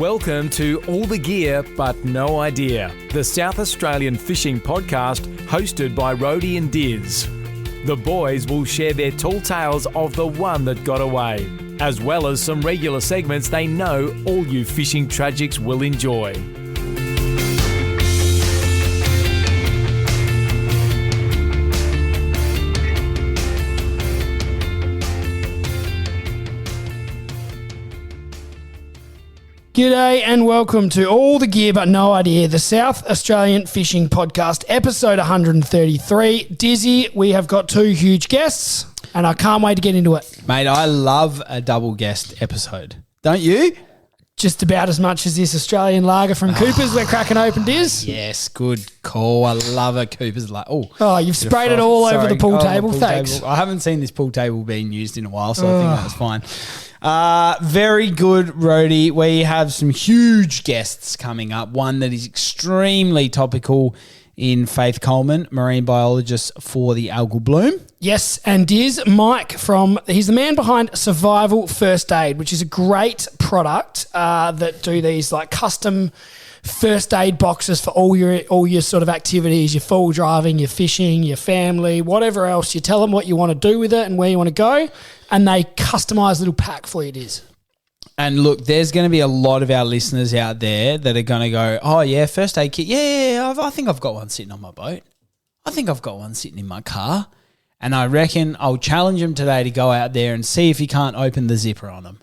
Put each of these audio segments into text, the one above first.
Welcome to All the Gear But No Idea, the South Australian fishing podcast hosted by Rhodey and Diz. The boys will share their tall tales of the one that got away, as well as some regular segments they know all you fishing tragics will enjoy. G'day and welcome to All the Gear But No Idea, the South Australian Fishing Podcast, episode 133. Dizzy, we have got two huge guests and I can't wait to get into it. Mate, I love a double guest episode. Don't you? Just about as much as this Australian lager from Cooper's we're cracking open, Diz. Yes, good call. I love a Cooper's lager. Oh, you've sprayed it all over the pool table. Thanks. Table. I haven't seen this pool table being used in a while, so I think that was fine. Very good, Rhodey. We have some huge guests coming up. One that is extremely topical in Faith Coleman, marine biologist for the Algal bloom. Yes, and Diz, Mike he's the man behind Survival First Aid, which is a great product that do these like custom first aid boxes for all your sort of activities, your full driving, your fishing, your family, whatever else. You tell them what you want to do with it and where you want to go, and they customise a little pack for you, Diz. And look, there's going to be a lot of our listeners out there that are going to go, oh yeah, first aid kit. Yeah, I think I've got one sitting on my boat. I think I've got one sitting in my car. And I reckon I'll challenge them today to go out there and see if you can't open the zipper on them.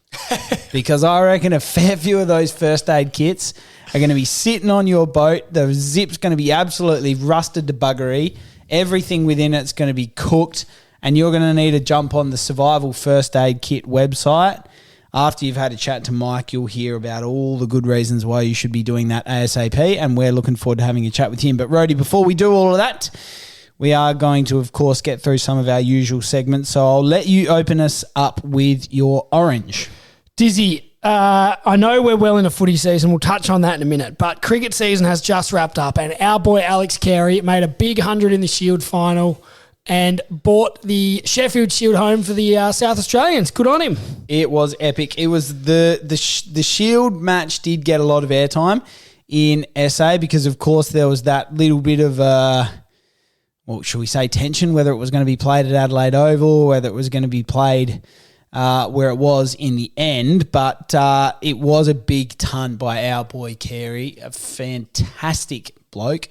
Because I reckon a fair few of those first aid kits are going to be sitting on your boat. The zip's going to be absolutely rusted to buggery. Everything within it's going to be cooked. And you're going to need to jump on the Survival First Aid Kit website. After you've had a chat to Mike, you'll hear about all the good reasons why you should be doing that ASAP. And we're looking forward to having a chat with him. But Rhodey, before we do all of that, we are going to, of course, get through some of our usual segments. So I'll let you open us up with your orange. Dizzy, I know we're well into footy season. We'll touch on that in a minute. But cricket season has just wrapped up and our boy Alex Carey made a big 100 in the Shield final and brought the Sheffield Shield home for the South Australians. Good on him. It was epic. It was the Shield match did get a lot of airtime in SA because, of course, there was that little bit of should we say tension, whether it was going to be played at Adelaide Oval, whether it was going to be played where it was in the end. But it was a big ton by our boy Carey, a fantastic bloke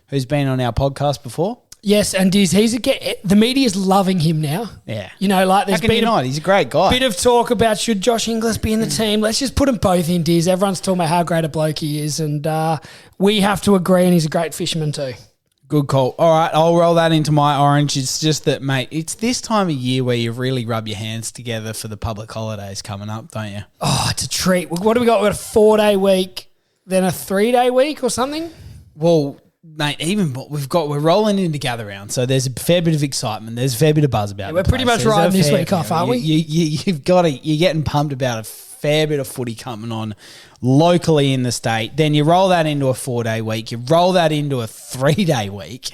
who's been on our podcast before. Yes, and the media's loving him now. Yeah. You know, like there's been he's a great guy. Bit of talk about should Josh Inglis be in the team. Let's just put them both in, Diz. Everyone's talking about how great a bloke he is, and we have to agree, and he's a great fisherman too. Good call. All right, I'll roll that into my orange. It's just that, mate, it's this time of year where you really rub your hands together for the public holidays coming up, don't you? Oh, it's a treat. What do we got? We've got a 4-day week, then a 3-day week or something? Well, mate, we're rolling into gather round, so there's a fair bit of excitement. There's a fair bit of buzz about it. We're pretty much riding this week off, aren't we? You're getting pumped about a fair bit of footy coming on locally in the state. Then you roll that into a 4-day week. You roll that into a 3-day week.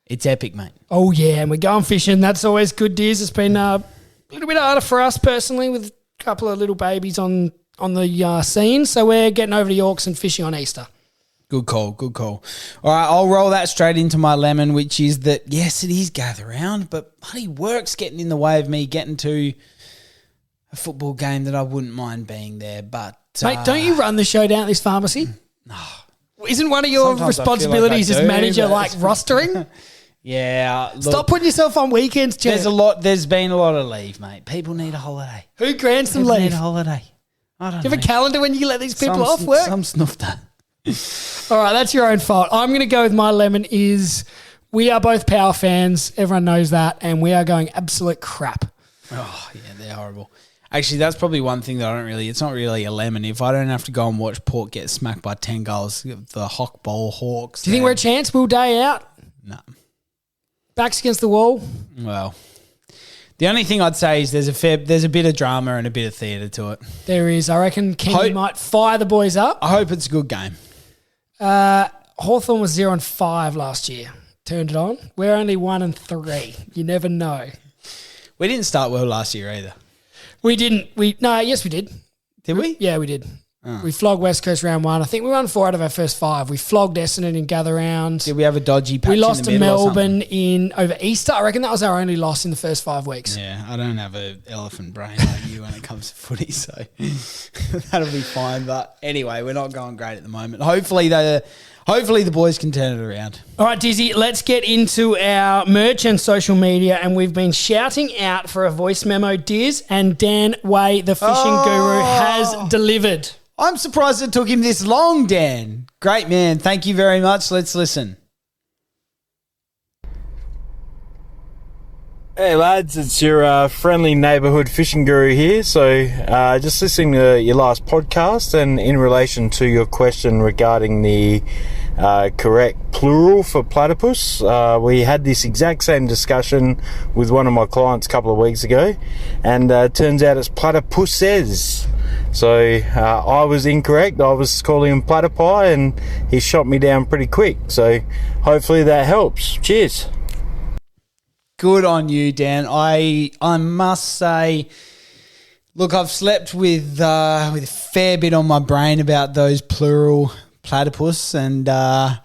It's epic, mate. Oh, yeah, and we're going fishing. That's always good, Diz. It's been a little bit harder for us personally with a couple of little babies on the scene, so we're getting over to Yorks and fishing on Easter. Good call. All right, I'll roll that straight into my lemon, which is that, yes, it is gather round, but bloody work's getting in the way of me getting to a football game that I wouldn't mind being there. But mate, don't you run the show down at this pharmacy? No. Isn't one of your responsibilities as manager rostering? Yeah. Look, stop putting yourself on weekends, Jeff. There's been a lot of leave, mate. People need a holiday. Who grants them leave? Need a holiday. I don't know. Do you have a calendar when you let these people off work? Some snuffed that. All right, that's your own fault. I'm going to go with my lemon is we are both Power fans. Everyone knows that. And we are going absolute crap. Oh, yeah, they're horrible. Actually, that's probably one thing that it's not really a lemon. If I don't have to go and watch Port get smacked by 10 goals, the Hock Bowl Hawks. Do you think we're a chance? Will Day out? No. Backs against the wall? Well, the only thing I'd say is there's a bit of drama and a bit of theatre to it. There is. I reckon Kenny might fire the boys up. I hope it's a good game. Hawthorn was 0-5 last year. Turned it on. We're only 1-3. You never know. We didn't start well last year either. We didn't. Yes, we did. Did we? Yeah, we did. We flogged West Coast round 1. I think we won 4 out of our first 5. We flogged Essendon in Gather Round. Did we have a dodgy patch We lost in to the middle or Melbourne over Easter. I reckon that was our only loss in the first 5 weeks. something? Yeah, I don't have an elephant brain like you when it comes to footy, so that'll be fine. But anyway, we're not going great at the moment. Hopefully the boys can turn it around. All right, Dizzy, let's get into our merch and social media. And we've been shouting out for a voice memo, Diz, and Dan Way, the fishing guru, has delivered. I'm surprised it took him this long, Dan. Great man. Thank you very much. Let's listen. Hey lads, it's your friendly neighbourhood fishing guru here. So just listening to your last podcast and in relation to your question regarding the correct plural for platypus, we had this exact same discussion with one of my clients a couple of weeks ago, and turns out it's platypuses. So I was incorrect. I was calling him platypi and he shot me down pretty quick. So hopefully that helps. Cheers. Good on you, Dan. I must say, look, I've slept with a fair bit on my brain about those plural platypus, and I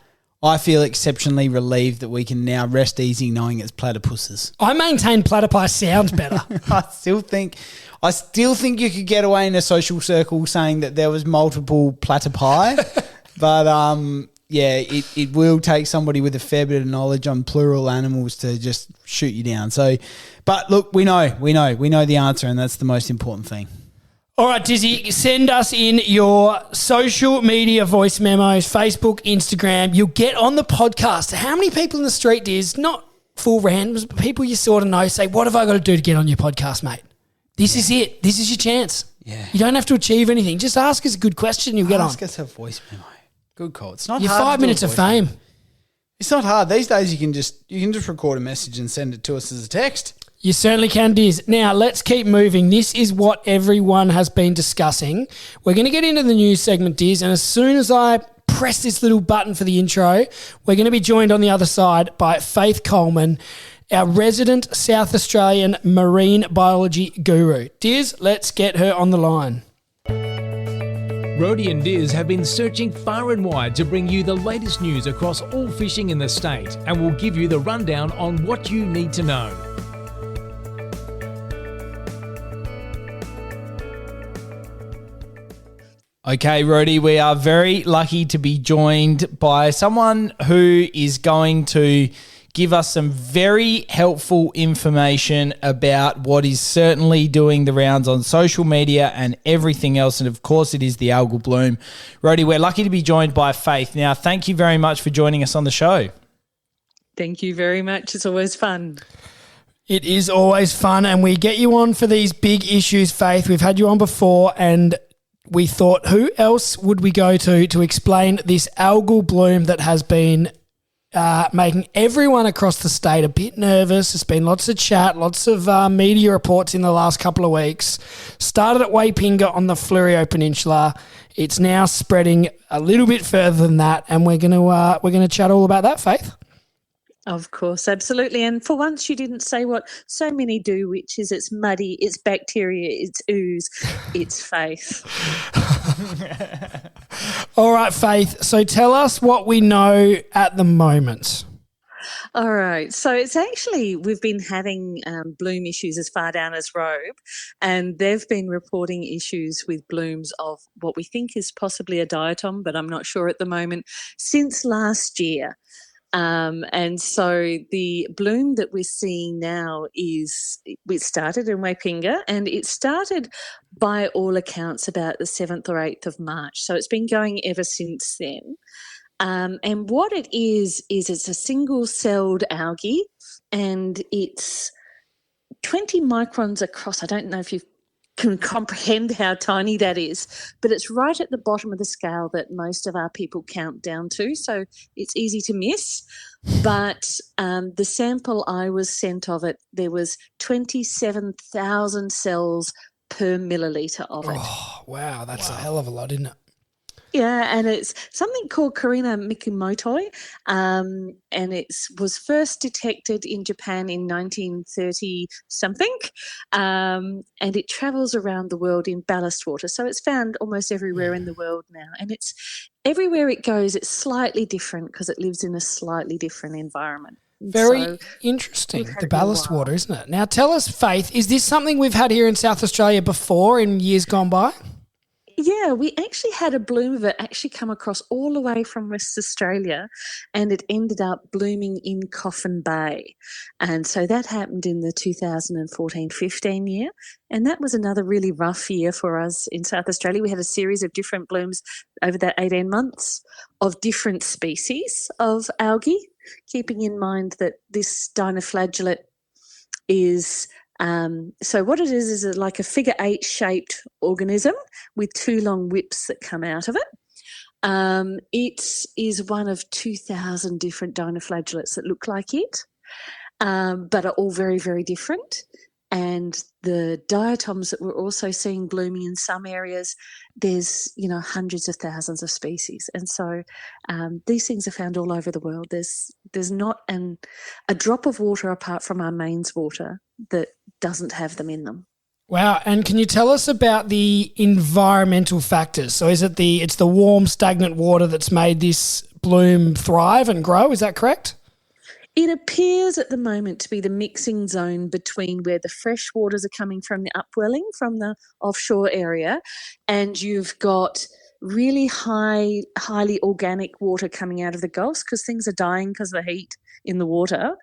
feel exceptionally relieved that we can now rest easy knowing it's platypuses. I maintain platypi sounds better. I still think you could get away in a social circle saying that there was multiple platypi, but yeah, it will take somebody with a fair bit of knowledge on plural animals to just shoot you down. So, but look, we know the answer, and that's the most important thing. All right, Dizzy, send us in your social media voice memos, Facebook, Instagram. You'll get on the podcast. How many people in the street, Diz, not full randoms, but people you sort of know, say, what have I got to do to get on your podcast, mate? This is it. This is your chance. Yeah. You don't have to achieve anything. Just ask us a good question, you'll get on. Ask us a voice memo. Good call. It's not Your hard. 5 minutes of fame. It's not hard. These days you can just record a message and send it to us as a text. You certainly can, Diz. Now, let's keep moving. This is what everyone has been discussing. We're going to get into the news segment, Diz, and as soon as I press this little button for the intro, we're going to be joined on the other side by Faith Coleman, our resident South Australian marine biology guru. Diz, let's get her on the line. Rhodey and Diz have been searching far and wide to bring you the latest news across all fishing in the state, and will give you the rundown on what you need to know. Okay, Rhodey, we are very lucky to be joined by someone who is going to give us some very helpful information about what is certainly doing the rounds on social media and everything else. And of course, it is the algal bloom. Rhodey, we're lucky to be joined by Faith. Now, thank you very much for joining us on the show. Thank you very much. It's always fun. It is always fun, and we get you on for these big issues, Faith. We've had you on before, and we thought, who else would we go to explain this algal bloom that has been making everyone across the state a bit nervous. There's been lots of chat, lots of media reports in the last couple of weeks. Started at Waitpinga on the Fleurieu Peninsula. It's now spreading a little bit further than that, and we're gonna chat all about that, Faith. Of course, absolutely. And for once you didn't say what so many do, which is it's muddy, it's bacteria, it's ooze, it's Faith. All right, Faith. So tell us what we know at the moment. All right. So it's actually, we've been having bloom issues as far down as Robe, and they've been reporting issues with blooms of what we think is possibly a diatom, but I'm not sure at the moment, since last year. And so the bloom that we're seeing now it started in Waitpinga, and it started by all accounts about the 7th or 8th of March. So it's been going ever since then. And what it is it's a single-celled algae, and it's 20 microns across. I don't know if you can comprehend how tiny that is, but it's right at the bottom of the scale that most of our people count down to, so it's easy to miss. But the sample I was sent of it, there was 27,000 cells per milliliter of it. Oh, wow, that's a hell of a lot, isn't it? Yeah, and it's something called Carina mikimotoi, and it was first detected in Japan in 1930 something, and it travels around the world in ballast water. So it's found almost everywhere in the world now, and it's everywhere it goes. It's slightly different because it lives in a slightly different environment. Very interesting, the ballast water, isn't it? Now, tell us, Faith, is this something we've had here in South Australia before in years gone by? Yeah, we actually had a bloom of it actually come across all the way from West Australia, and it ended up blooming in Coffin Bay. And so that happened in the 2014-15 year, and that was another really rough year for us in South Australia. We had a series of different blooms over that 18 months of different species of algae, keeping in mind that this dinoflagellate is so what it is like a figure 8 shaped organism with 2 long whips that come out of it. It is one of 2,000 different dinoflagellates that look like it, but are all very, very different. And the diatoms that we're also seeing blooming in some areas, there's, hundreds of thousands of species. And so these things are found all over the world. There's not a drop of water apart from our mains water that doesn't have them in them. Wow. And can you tell us about the environmental factors? So is it's the warm, stagnant water that's made this bloom thrive and grow? Is that correct? It appears at the moment to be the mixing zone between where the fresh waters are coming from the upwelling from the offshore area, and you've got really highly organic water coming out of the Gulfs because things are dying because of the heat in the water,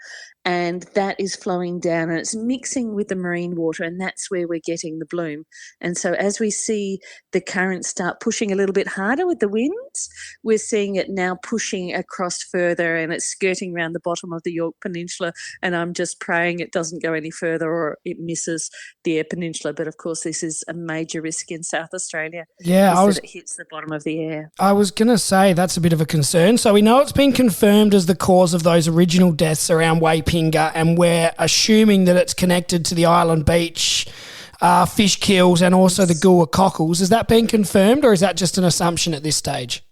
and that is flowing down and it's mixing with the marine water, and that's where we're getting the bloom. And so as we see the currents start pushing a little bit harder with the winds, we're seeing it now pushing across further, and it's skirting around the bottom of the Yorke Peninsula, and I'm just praying it doesn't go any further or it misses the Eyre Peninsula. But of course this is a major risk in South Australia. It hits the bottom of the Eyre. I was going to say that's a bit of a concern. So we know it's been confirmed as the cause of those original deaths around Waitpinga, and we're assuming that it's connected to the island beach, fish kills, and also the Goolwa cockles. Has that been confirmed, or is that just an assumption at this stage?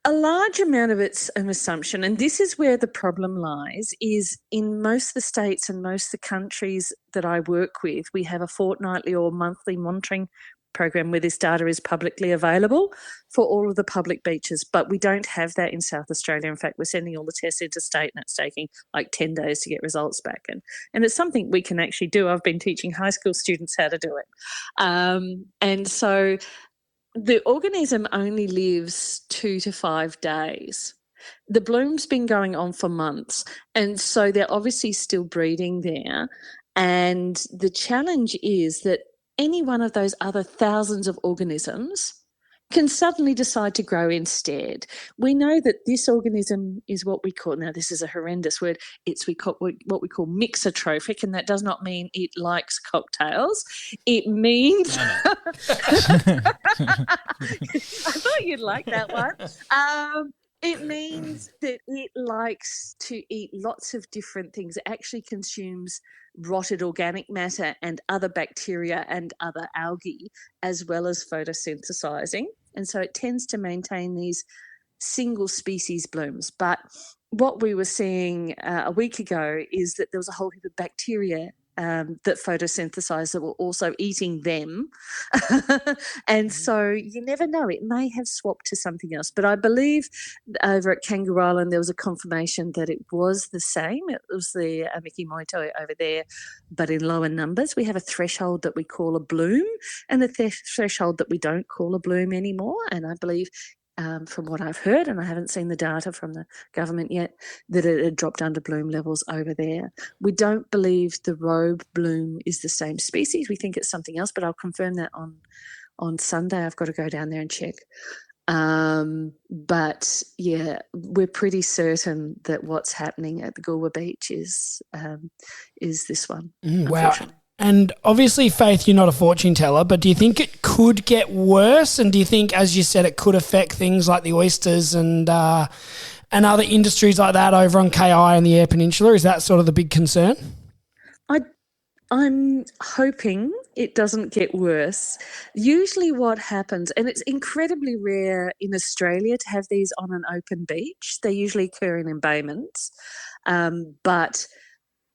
A large amount of it's an assumption, and this is where the problem lies, is in most of the states and most of the countries that I work with, we have a fortnightly or monthly monitoring program where this data is publicly available for all of the public beaches, but we don't have that in South Australia. In fact, we're sending all the tests interstate, and it's taking like 10 days to get results back. And it's something we can actually do. I've been teaching high school students how to do it. And so the organism only lives 2 to 5 days. The bloom's been going on for months, and so they're obviously still breeding there. And the challenge is that any one of those other thousands of organisms can suddenly decide to grow instead. We know that this organism is what we call, now this is a horrendous word, it's what we call mixotrophic, and that does not mean it likes cocktails. It means, I thought you'd like that one. It means that it likes to eat lots of different things. It actually consumes rotted organic matter and other bacteria and other algae, as well as photosynthesizing. And so it tends to maintain these single species blooms. But what we were seeing a week ago is that there was a whole heap of bacteria that photosynthesize that were also eating them. And so you never know, it may have swapped to something else. But I believe over at Kangaroo Island there was a confirmation that it was the same. It was the mikimotoi over there, but in lower numbers. We have a threshold that we call a bloom and a threshold that we don't call a bloom anymore. And I believe from what I've heard, and I haven't seen the data from the government yet, that it had dropped under bloom levels over there. We don't believe the robe bloom is the same species. We think it's something else, but I'll confirm that on Sunday. I've got to go down there and check. But yeah, we're pretty certain that what's happening at the Goolwa Beach is this one. Wow. And obviously, Faith, you're not a fortune teller, but do you think it could get worse? And do you think, as you said, it could affect things like the oysters and other industries like that over on KI and the Eyre Peninsula? Is that sort of the big concern? I'm hoping it doesn't get worse. Usually what happens, and it's incredibly rare in Australia to have these on an open beach. They usually occur in embayments. But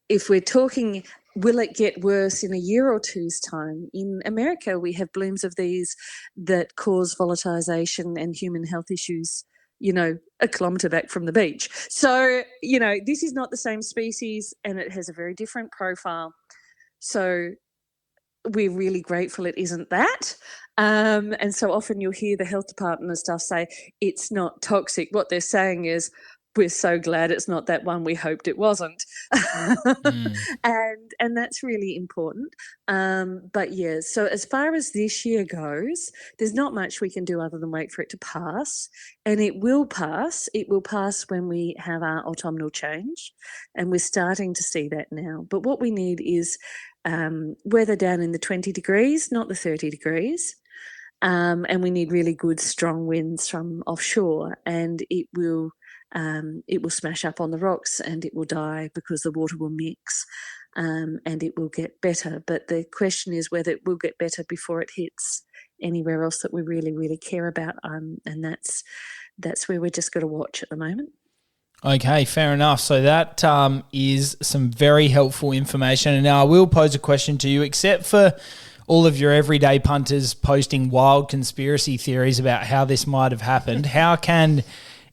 if we're talking, will it get worse in a year or two's time? In America, we have blooms of these that cause volatilization and human health issues, a kilometre back from the beach. So, this is not the same species and it has a very different profile. So we're really grateful it isn't that. And so often you'll hear the health department and stuff say it's not toxic. What they're saying is, we're so glad it's not that one, we hoped it wasn't. And that's really important. But yeah, so as far as this year goes, there's not much we can do other than wait for it to pass. And it will pass. It will pass when we have our autumnal change. And we're starting to see that now. But what we need is weather down in the 20 degrees, not the 30 degrees. And we need really good, strong winds from offshore, and it will smash up on the rocks and it will die because the water will mix, and it will get better. But the question is whether it will get better before it hits anywhere else that we really, really care about, and that's where we're just got to watch at the moment. Okay, fair enough. So that is some very helpful information. And now I will pose a question to you, except for all of your everyday punters posting wild conspiracy theories about how this might have happened. How can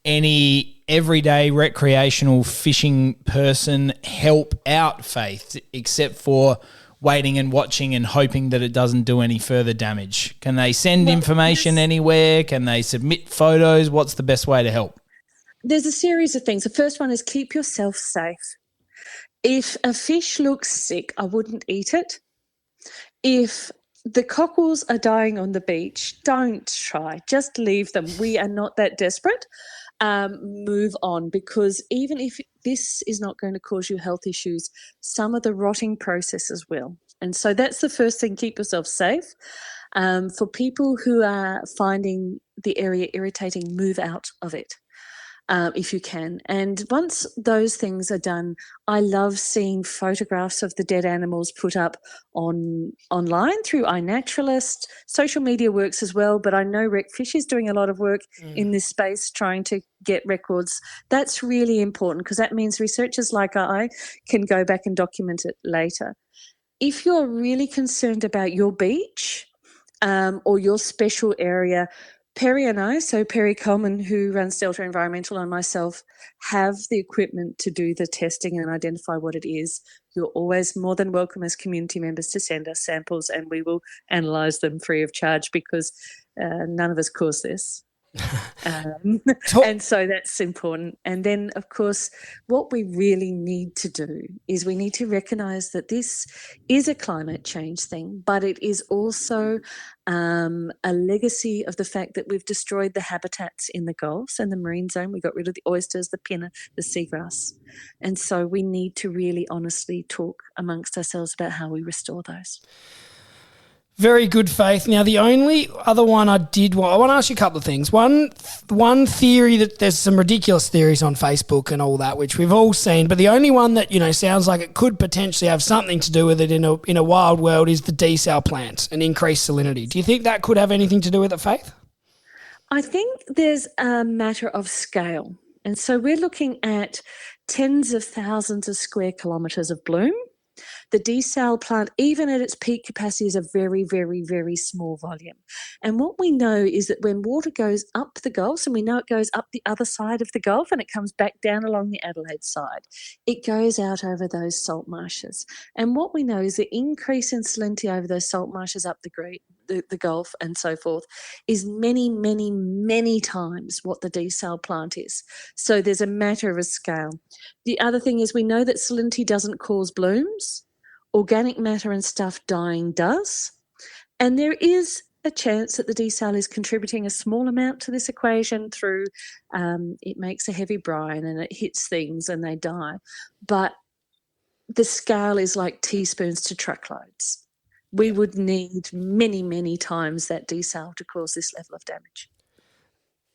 any everyday recreational fishing person help out, Faith, except for waiting and watching and hoping that it doesn't do any further damage? Can they send information anywhere? Can they submit photos? What's the best way to help? There's a series of things. The first one is keep yourself safe. If a fish looks sick, I wouldn't eat it. If the cockles are dying on the beach, don't try. Just leave them. We are not that desperate. Move on, because even if this is not going to cause you health issues, some of the rotting processes will. And so that's the first thing, keep yourself safe. For people who are finding the area irritating, move out of it. If you can. And once those things are done, I love seeing photographs of the dead animals put up online through iNaturalist. Social media works as well, but I know RecFish is doing a lot of work in this space trying to get records. That's really important, because that means researchers like I can go back and document it later. If you're really concerned about your beach or your special area, Perry and I, so Perry Coleman, who runs Delta Environmental, and myself have the equipment to do the testing and identify what it is. You're always more than welcome as community members to send us samples, and we will analyse them free of charge, because none of us cause this. And so that's important. And then, of course, what we really need to do is we need to recognise that this is a climate change thing, but it is also a legacy of the fact that we've destroyed the habitats in the Gulfs and the marine zone. We got rid of the oysters, the pinna, the seagrass. And so we need to really honestly talk amongst ourselves about how we restore those. Very good, Faith. Now, the only other one I want to ask you a couple of things. One theory, that there's some ridiculous theories on Facebook and all that, which we've all seen, but the only one that, sounds like it could potentially have something to do with it in a wild world is the desal plant and increased salinity. Do you think that could have anything to do with it, Faith? I think there's a matter of scale. And so we're looking at tens of thousands of square kilometres of bloom. The desal plant, even at its peak capacity, is a very, very, very small volume. And what we know is that when water goes up the Gulf, and we know it goes up the other side of the Gulf and it comes back down along the Adelaide side, it goes out over those salt marshes. And what we know is the increase in salinity over those salt marshes up the Gulf and so forth is many, many, many times what the desal plant is. So there's a matter of a scale. The other thing is we know that salinity doesn't cause blooms. Organic matter and stuff dying does. And there is a chance that the desal is contributing a small amount to this equation through it makes a heavy brine and it hits things and they die. But the scale is like teaspoons to truckloads. We would need many, many times that desal to cause this level of damage.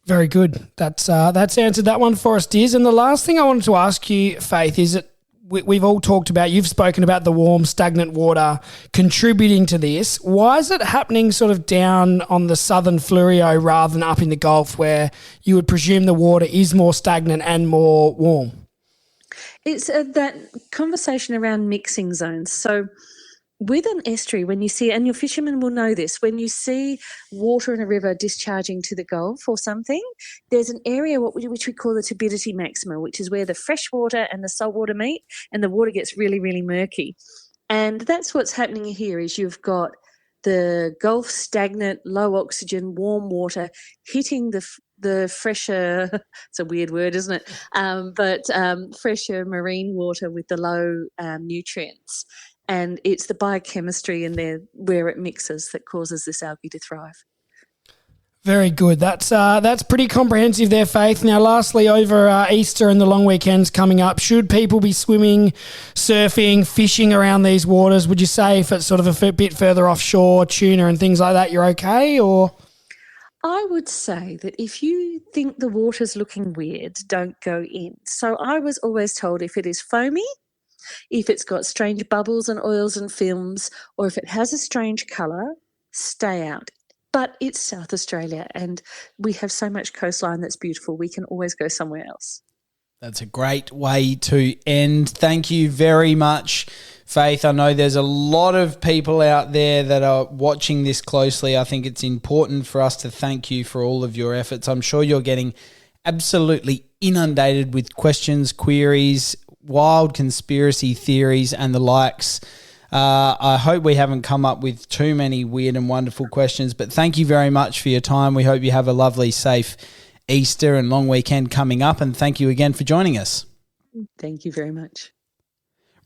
Very good. That's answered that one for us, Diz. And the last thing I wanted to ask you, Faith, is that we've all talked about, you've spoken about the warm, stagnant water contributing to this. Why is it happening sort of down on the southern Fleurieu rather than up in the Gulf where you would presume the water is more stagnant and more warm? It's that conversation around mixing zones. So with an estuary, when you see, and your fishermen will know this, when you see water in a river discharging to the Gulf or something, there's an area which we call the turbidity maxima, which is where the fresh water and the salt water meet and the water gets really, really murky. And that's what's happening here is you've got the Gulf stagnant, low oxygen, warm water hitting the fresher, it's a weird word, isn't it? But fresher marine water with the low nutrients. And it's the biochemistry in there where it mixes that causes this algae to thrive. Very good. That's pretty comprehensive there, Faith. Now, lastly, over Easter and the long weekends coming up, should people be swimming, surfing, fishing around these waters? Would you say if it's sort of a bit further offshore, tuna and things like that, you're okay? Or I would say that if you think the water's looking weird, don't go in. So I was always told if it is foamy, if it's got strange bubbles and oils and films, or if it has a strange colour, stay out. But it's South Australia and we have so much coastline that's beautiful. We can always go somewhere else. That's a great way to end. Thank you very much, Faith. I know there's a lot of people out there that are watching this closely. I think it's important for us to thank you for all of your efforts. I'm sure you're getting absolutely inundated with questions, queries, wild conspiracy theories and the likes. I hope we haven't come up with too many weird and wonderful questions, but thank you very much for your time. We hope you have a lovely, safe Easter and long weekend coming up, and thank you again for joining us. Thank you very much.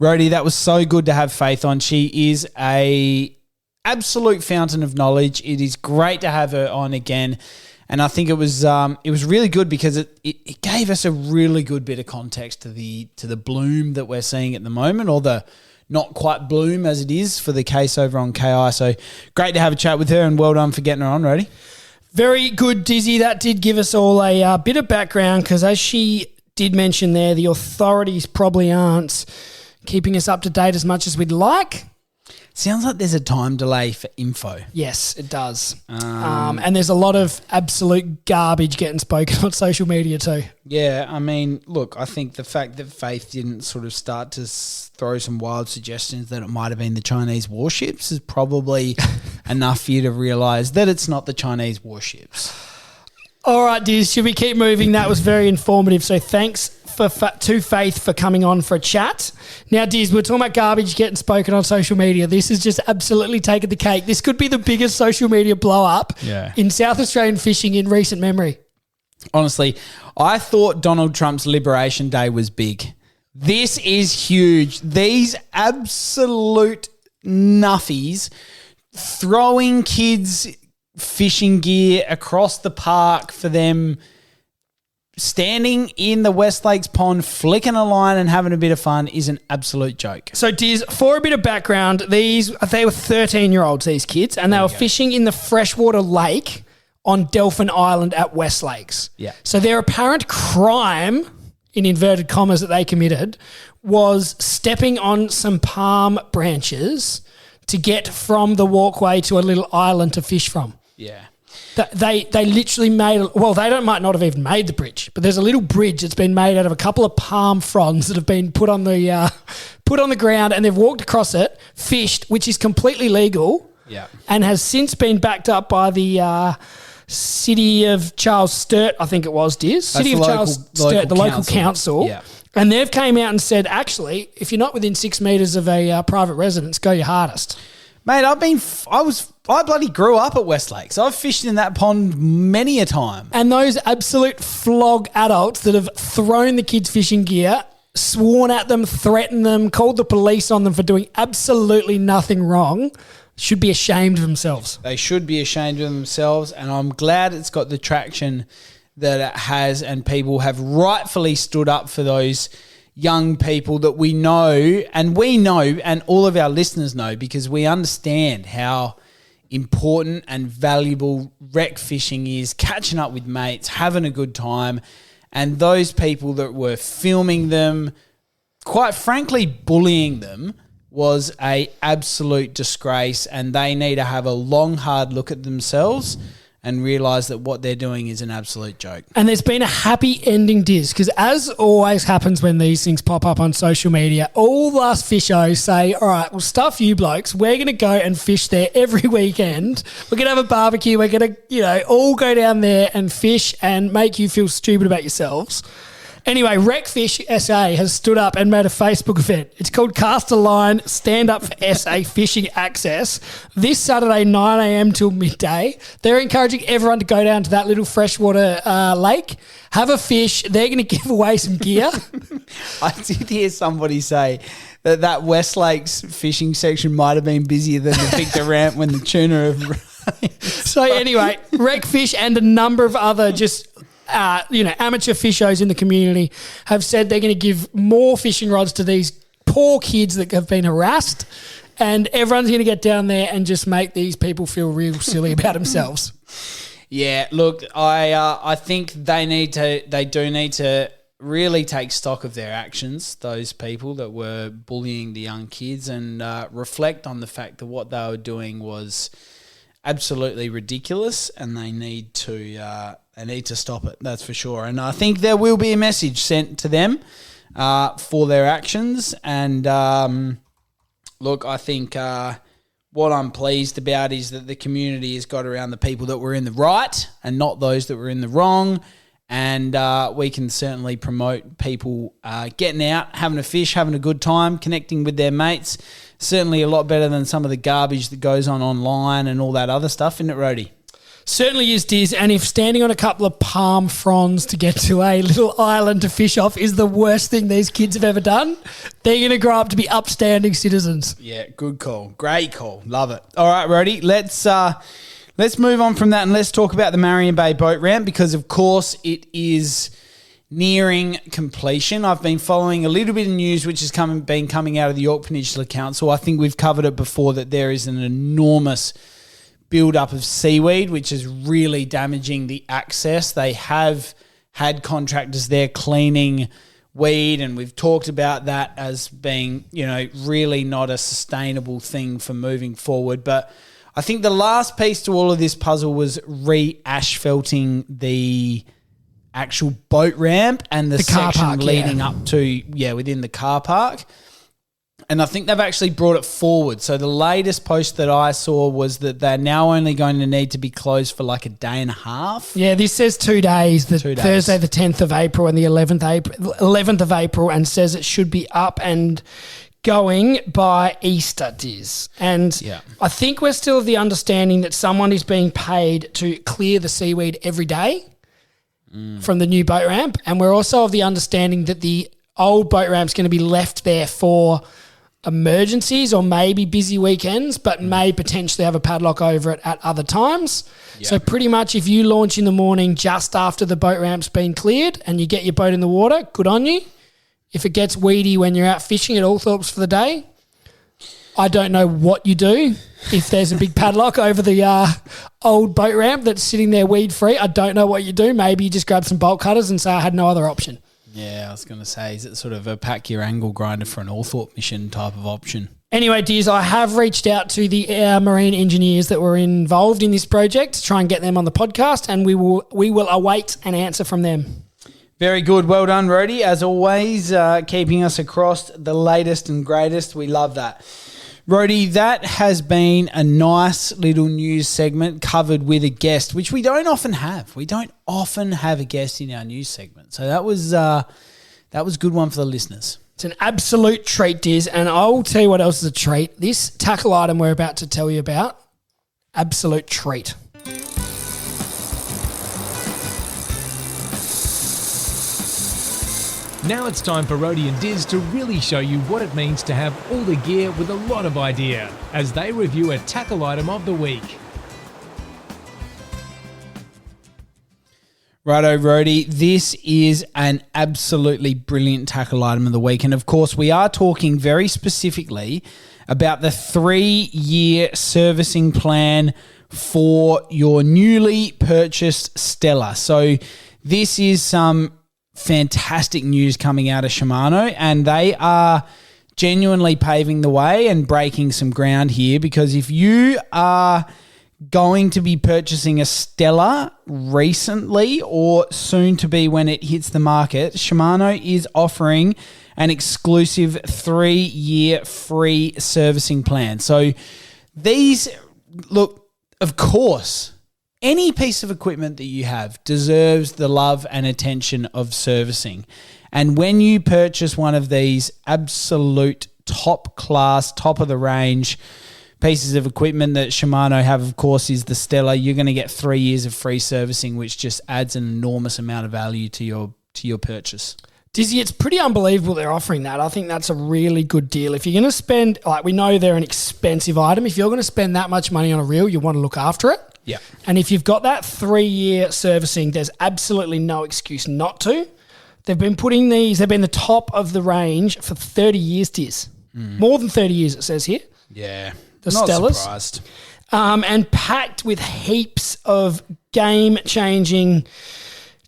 Rhodey, that was so good to have Faith on. She is a absolute fountain of knowledge. It is great to have her on again. And I think it was really good because it gave us a really good bit of context to the bloom that we're seeing at the moment, or the not quite bloom as it is for the case over on KI. So great to have a chat with her, and well done for getting her on, Rhodey. very good, Dizzy. That did give us all a bit of background because, as she did mention there, the authorities probably aren't keeping us up to date as much as we'd like. Sounds like there's a time delay for info. Yes, it does. And there's a lot of absolute garbage getting spoken on social media too. Yeah, I mean, look, I think the fact that Faith didn't sort of start to throw some wild suggestions that it might have been the Chinese warships is probably enough for you to realise that it's not the Chinese warships. All right, Diz, should we keep moving? That was very informative. So thanks to Faith for coming on for a chat. Now, Diz, we're talking about garbage getting spoken on social media. This has just absolutely taken the cake. This could be the biggest social media blow up in South Australian fishing in recent memory. Honestly, I thought Donald Trump's Liberation Day was big. This is huge. These absolute nuffies throwing kids' fishing gear across the park for them, standing in the West Lakes pond, flicking a line and having a bit of fun is an absolute joke. So, Diz, for a bit of background, they were 13-year-olds, these kids, and they were fishing in the freshwater lake on Delphin Island at West Lakes. Yeah. So their apparent crime, in inverted commas, that they committed was stepping on some palm branches to get from the walkway to a little island to fish from. Yeah. They literally made, well, they might not have even made the bridge, but there's a little bridge that's been made out of a couple of palm fronds that have been put on the ground, and they've walked across it, fished, which is completely legal, and has since been backed up by the City of Charles Sturt, I think it was, Diz. City of Charles Sturt, the local council. Yeah. And they've came out and said, actually, if you're not within 6 metres of a private residence, go your hardest. Mate, I bloody grew up at West Lakes. I've fished in that pond many a time. And those absolute flog adults that have thrown the kids' fishing gear, sworn at them, threatened them, called the police on them for doing absolutely nothing wrong, should be ashamed of themselves. They should be ashamed of themselves, and I'm glad it's got the traction that it has, and people have rightfully stood up for those young people that we know, and all of our listeners know, because we understand how important and valuable rec fishing is, catching up with mates, having a good time, and those people that were filming them, quite frankly, bullying them was a absolute disgrace, and they need to have a long, hard look at themselves and realise that what they're doing is an absolute joke. And there's been a happy ending, Diz, because as always happens when these things pop up on social media, all the last fishos say, all right, well, stuff you blokes. We're going to go and fish there every weekend. We're going to have a barbecue. We're going to, all go down there and fish and make you feel stupid about yourselves. Anyway, Wreckfish SA has stood up and made a Facebook event. It's called Cast a Line, Stand Up for SA Fishing Access. This Saturday, 9 a.m. till midday. They're encouraging everyone to go down to that little freshwater lake, have a fish. They're going to give away some gear. I did hear somebody say that West Lakes fishing section might have been busier than the Victor Ramp when the tuna have... So anyway, Wreckfish and a number of other just... amateur fishers in the community have said they're going to give more fishing rods to these poor kids that have been harassed, and everyone's going to get down there and just make these people feel real silly about themselves. Yeah, look, I think they do need to really take stock of their actions, those people that were bullying the young kids, and reflect on the fact that what they were doing was absolutely ridiculous, and they need to stop it, that's for sure. And I think there will be a message sent to them for their actions. And look, I think what I'm pleased about is that the community has got around the people that were in the right and not those that were in the wrong. And we can certainly promote people getting out, having a fish, having a good time, connecting with their mates. Certainly a lot better than some of the garbage that goes on online and all that other stuff, isn't it, Rhodey? Certainly is, Diz. And if standing on a couple of palm fronds to get to a little island to fish off is the worst thing these kids have ever done, they're going to grow up to be upstanding citizens. Yeah, good call. Great call. Love it. All right, Rhodey, let's move on from that and let's talk about the Marion Bay boat ramp, because, of course, it is nearing completion. I've been following a little bit of news which has been coming out of the Yorke Peninsula Council. I think we've covered it before, that there is an enormous build-up of seaweed which is really damaging the access. They have had contractors there cleaning weed, and we've talked about that as being, really not a sustainable thing for moving forward. But I think the last piece to all of this puzzle was re-asphalting the actual boat ramp and the car section park, leading up to, within the car park. And I think they've actually brought it forward. So the latest post that I saw was that they're now only going to need to be closed for like a day and a half. Yeah, this says 2 days, Thursday the 10th of April and the 11th of April, and says it should be up and going by Easter, Diz. And I think we're still of the understanding that someone is being paid to clear the seaweed every day from the new boat ramp. And we're also of the understanding that the old boat ramp's going to be left there for emergencies or maybe busy weekends, but may potentially have a padlock over it at other times. Yep. So pretty much if you launch in the morning just after the boat ramp's been cleared and you get your boat in the water, good on you. If it gets weedy when you're out fishing at Althorpes for the day, I don't know what you do. If there's a big padlock over the old boat ramp that's sitting there weed-free, I don't know what you do. Maybe you just grab some bolt cutters and say I had no other option. Yeah, I was going to say, is it sort of a pack your angle grinder for an Althorpe mission type of option? Anyway, Diz, I have reached out to the marine engineers that were involved in this project to try and get them on the podcast, and we will await an answer from them. Very good. Well done, Rhodey. As always, keeping us across the latest and greatest. We love that. Rhodey, that has been a nice little news segment covered with a guest, which we don't often have. We don't often have a guest in our news segment. So that was a good one for the listeners. It's an absolute treat, Diz, and I'll tell you what else is a treat. This tackle item we're about to tell you about, absolute treat. Now it's time for Rhodey and Diz to really show you what it means to have all the gear with a lot of idea as they review a tackle item of the week. Righto, Rhodey, this is an absolutely brilliant tackle item of the week. And of course, we are talking very specifically about the 3-year servicing plan for your newly purchased Stella. So this is some fantastic news coming out of Shimano, and they are genuinely paving the way and breaking some ground here, because if you are going to be purchasing a Stella recently or soon to be when it hits the market, Shimano is offering an exclusive 3-year free servicing plan. So these, look, of course, any piece of equipment that you have deserves the love and attention of servicing. And when you purchase one of these absolute top class, top of the range pieces of equipment that Shimano have, of course, is the Stella, you're going to get 3 years of free servicing, which just adds an enormous amount of value to your purchase. Dizzy, it's pretty unbelievable they're offering that. I think that's a really good deal. If you're going to spend, like, we know they're an expensive item. If you're going to spend that much money on a reel, you want to look after it. Yeah. And if you've got that 3-year servicing, there's absolutely no excuse not to. They've been the top of the range for 30 years, Diz. More than 30 years, it says here. Yeah. The Not Stellas. surprised. And packed with heaps of game-changing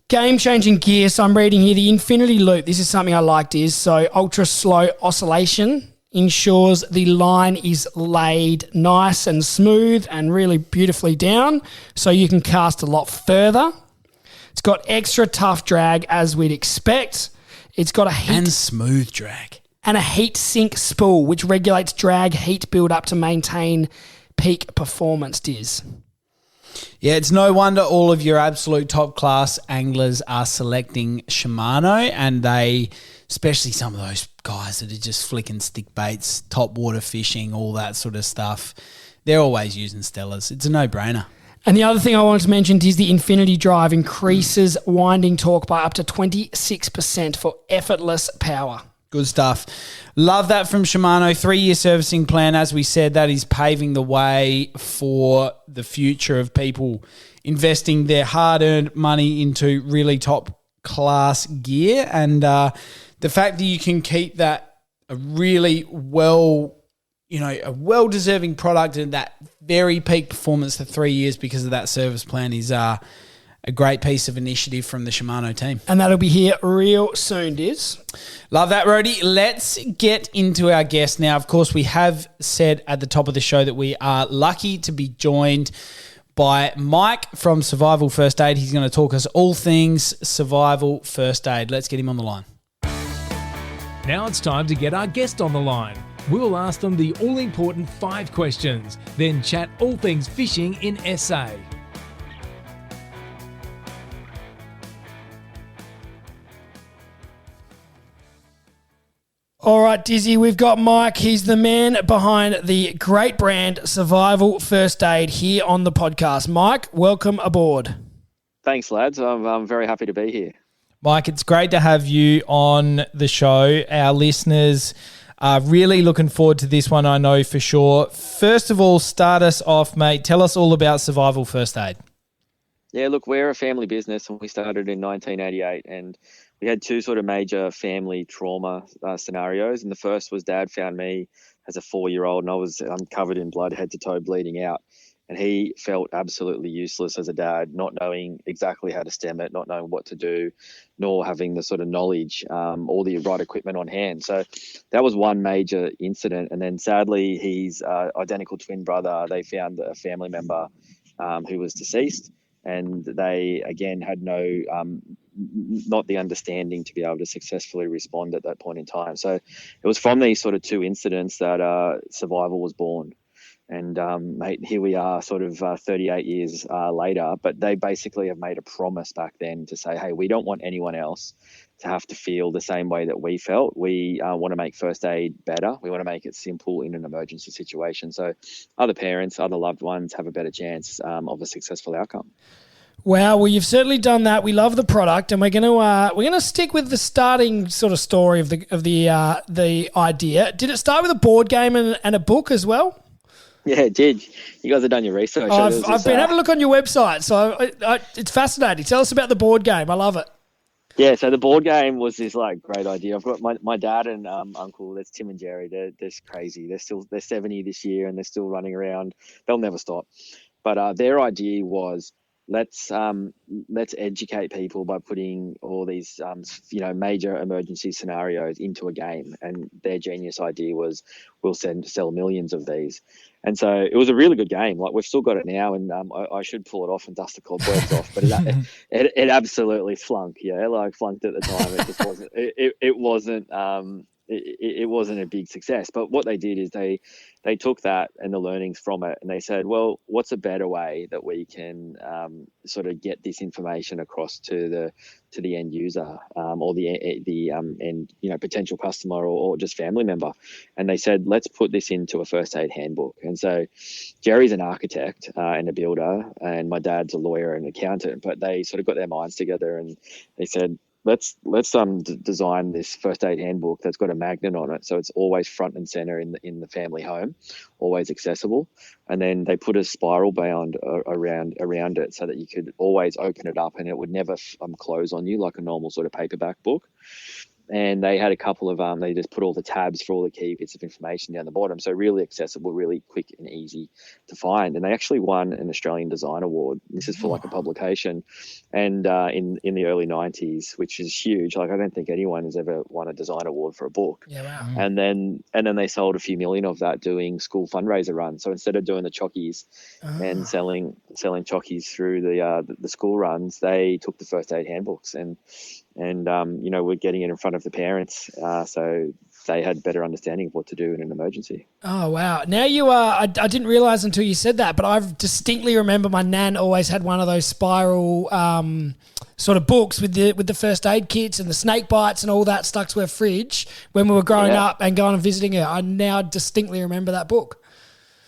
gear. So I'm reading here the Infinity Loop. This is something I liked, is so ultra-slow oscillation ensures the line is laid nice and smooth and really beautifully down, so you can cast a lot further. It's got extra tough drag, as we'd expect. It's got a heat And smooth drag. and a heat sink spool, which regulates drag heat build up to maintain peak performance, Diz. Yeah, it's no wonder all of your absolute top class anglers are selecting Shimano, and they, especially some of those guys that are just flicking stick baits, top water fishing, all that sort of stuff, they're always using Stellas. It's a no-brainer. And the other thing I wanted to mention is the Infinity Drive increases winding torque by up to 26% for effortless power. Good stuff. Love that from Shimano. 3-year servicing plan. As we said, that is paving the way for the future of people investing their hard-earned money into really top-class gear. And the fact that you can keep that a really a well-deserving product and that very peak performance for 3 years because of that service plan is a great piece of initiative from the Shimano team. And that'll be here real soon, Diz. Love that, Rody. Let's get into our guest now. Of course, we have said at the top of the show that we are lucky to be joined by Mike from Survival First Aid. He's going to talk us all things survival first aid. Let's get him on the line. Now it's time to get our guest on the line. We'll ask them the all-important 5 questions, then chat all things fishing in SA. All right, Dizzy, we've got Mike. He's the man behind the great brand Survival First Aid here on the podcast. Mike, welcome aboard. Thanks, lads. I'm very happy to be here. Mike, it's great to have you on the show. Our listeners are really looking forward to this one, I know for sure. First of all, start us off, mate. Tell us all about Survival First Aid. Yeah, look, we're a family business and we started in 1988, and we had 2 sort of major family trauma scenarios. And the first was Dad found me as a 4-year-old and I was covered in blood, head to toe, bleeding out. And he felt absolutely useless as a dad, not knowing exactly how to stem it, not knowing what to do, nor having the sort of knowledge or the right equipment on hand. So that was one major incident. And then sadly, his identical twin brother, they found a family member who was deceased. And they, again, had not the understanding to be able to successfully respond at that point in time. So it was from these sort of 2 incidents that Survival was born. And, mate, here we are sort of 38 years later, but they basically have made a promise back then to say, hey, we don't want anyone else to have to feel the same way that we felt. We want to make first aid better. We want to make it simple in an emergency situation. So other parents, other loved ones have a better chance of a successful outcome. Wow, well, you've certainly done that. We love the product, and we're gonna stick with the starting sort of story of the idea. Did it start with a board game and a book as well? Yeah, it did. You guys have done your research. I've been having a look on your website, so it's fascinating. Tell us about the board game. I love it. Yeah, so the board game was this great idea. I've got my dad and uncle. That's Tim and Jerry. They're crazy. They're 70 this year and they're still running around. They'll never stop. But their idea was, let's educate people by putting all these major emergency scenarios into a game. And their genius idea was, we'll sell millions of these. And so it was a really good game. Like, we've still got it now, and I should pull it off and dust the cobwebs off, but it absolutely flunked. Yeah, like flunked at the time. It just wasn't. It wasn't. It wasn't a big success. But what they did is they took that and the learnings from it, and they said, well, what's a better way that we can sort of get this information across to the end user, or the end potential customer, or just family member. And they said, let's put this into a first aid handbook. And so Jerry's an architect and a builder, and my dad's a lawyer and accountant, but they sort of got their minds together and they said, let's design this first aid handbook that's got a magnet on it, so it's always front and center in the family home, always accessible. And then they put a spiral bound around it so that you could always open it up and it would never close on you like a normal sort of paperback book. And they had a couple of they just put all the tabs for all the key bits of information down the bottom, so really accessible, really quick and easy to find. And they actually won an Australian Design Award. This is for like a publication, and in the early 90s, which is huge. Like, I don't think anyone has ever won a design award for a book. Yeah, wow. And then they sold a few million of that doing school fundraiser runs. So instead of doing the chockies and selling chockies through the school runs, they took the first aid handbooks and we're getting it in front of the parents, so they had better understanding of what to do in an emergency. Oh, wow. Now you are, I didn't realise until you said that, but I distinctly remember my nan always had one of those spiral sort of books with the first aid kits and the snake bites and all that stuck to her fridge when we were growing up and going and visiting her. I now distinctly remember that book.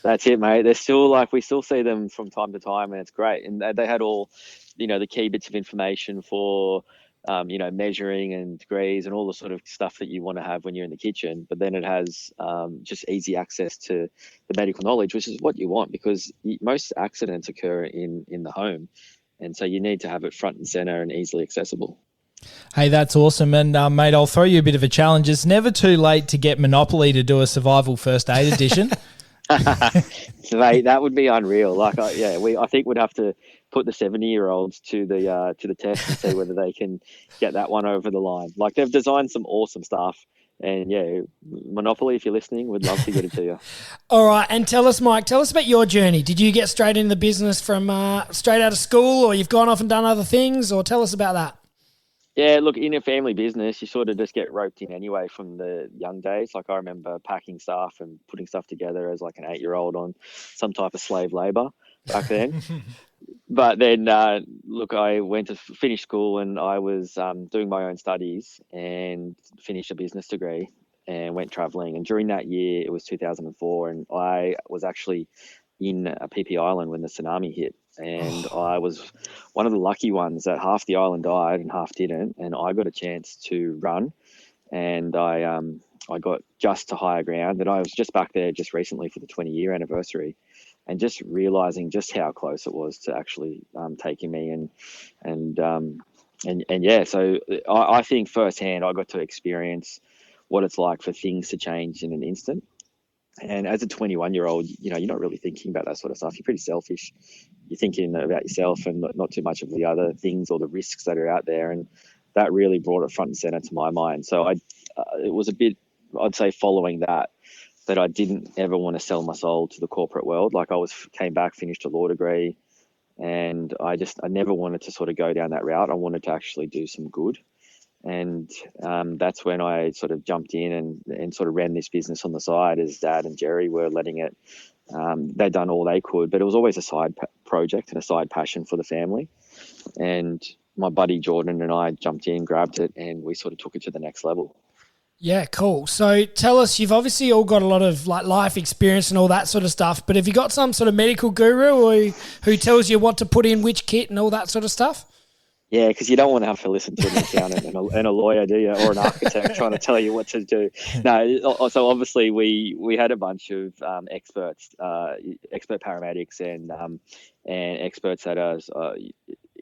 That's it, mate. They're still we still see them from time to time, and it's great. And they had all, the key bits of information for, measuring and degrees and all the sort of stuff that you want to have when you're in the kitchen. But then it has just easy access to the medical knowledge, which is what you want, because most accidents occur in the home. And so you need to have it front and center and easily accessible. Hey, that's awesome. And, mate, I'll throw you a bit of a challenge. It's never too late to get Monopoly to do a survival first aid edition. Mate, that would be unreal. I think we'd have to put the 70-year-olds to the test and see whether they can get that one over the line. Like, they've designed some awesome stuff. And yeah, Monopoly, if you're listening, we'd love to get it to you. All right. And tell us, Mike, about your journey. Did you get straight into the business from straight out of school, or you've gone off and done other things, or tell us about that? Yeah, look, in a family business, you sort of just get roped in anyway from the young days. Like, I remember packing stuff and putting stuff together as like an 8-year-old on some type of slave labor back then. But then, I went to finish school, and I was doing my own studies and finished a business degree and went traveling. And during that year, it was 2004, and I was actually in a PP Island when the tsunami hit. And I was one of the lucky ones that half the island died and half didn't. And I got a chance to run, and I got just to higher ground. And I was just back there just recently for the 20-year anniversary, and just realizing just how close it was to actually taking me. So I think firsthand I got to experience what it's like for things to change in an instant. And as a 21-year-old, you're not really thinking about that sort of stuff. You're pretty selfish. You're thinking about yourself and not too much of the other things or the risks that are out there. And that really brought it front and center to my mind. So it was a bit, I'd say, following that I didn't ever want to sell my soul to the corporate world. Like, came back, finished a law degree, and I never wanted to sort of go down that route. I wanted to actually do some good. And that's when I sort of jumped in and sort of ran this business on the side, as Dad and Jerry were letting it. They'd done all they could, but it was always a side project and a side passion for the family. And my buddy Jordan and I jumped in, grabbed it, and we sort of took it to the next level. Yeah, cool. So tell us, you've obviously all got a lot of like life experience and all that sort of stuff, but have you got some sort of medical guru who tells you what to put in which kit and all that sort of stuff? Yeah, because you don't want to have to listen to an accountant and a lawyer, do you? Or an architect trying to tell you what to do. No, so obviously we had a bunch of experts, expert paramedics and experts that are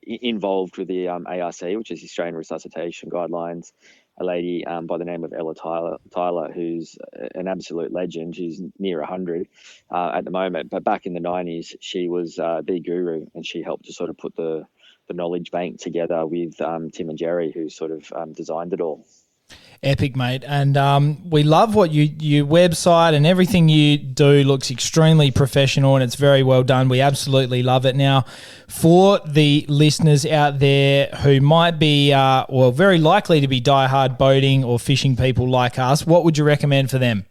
involved with the ARC, which is the Australian Resuscitation Guidelines. a lady by the name of Ella Tyler, who's an absolute legend. She's near 100 at the moment, but back in the 90s, she was the guru, and she helped to sort of put the knowledge bank together with Tim and Jerry, who sort of designed it all. Epic, mate. And we love what your website and everything you do looks extremely professional, and it's very well done. We absolutely love it. Now, for the listeners out there who might be, very likely to be diehard boating or fishing people like us, what would you recommend for them?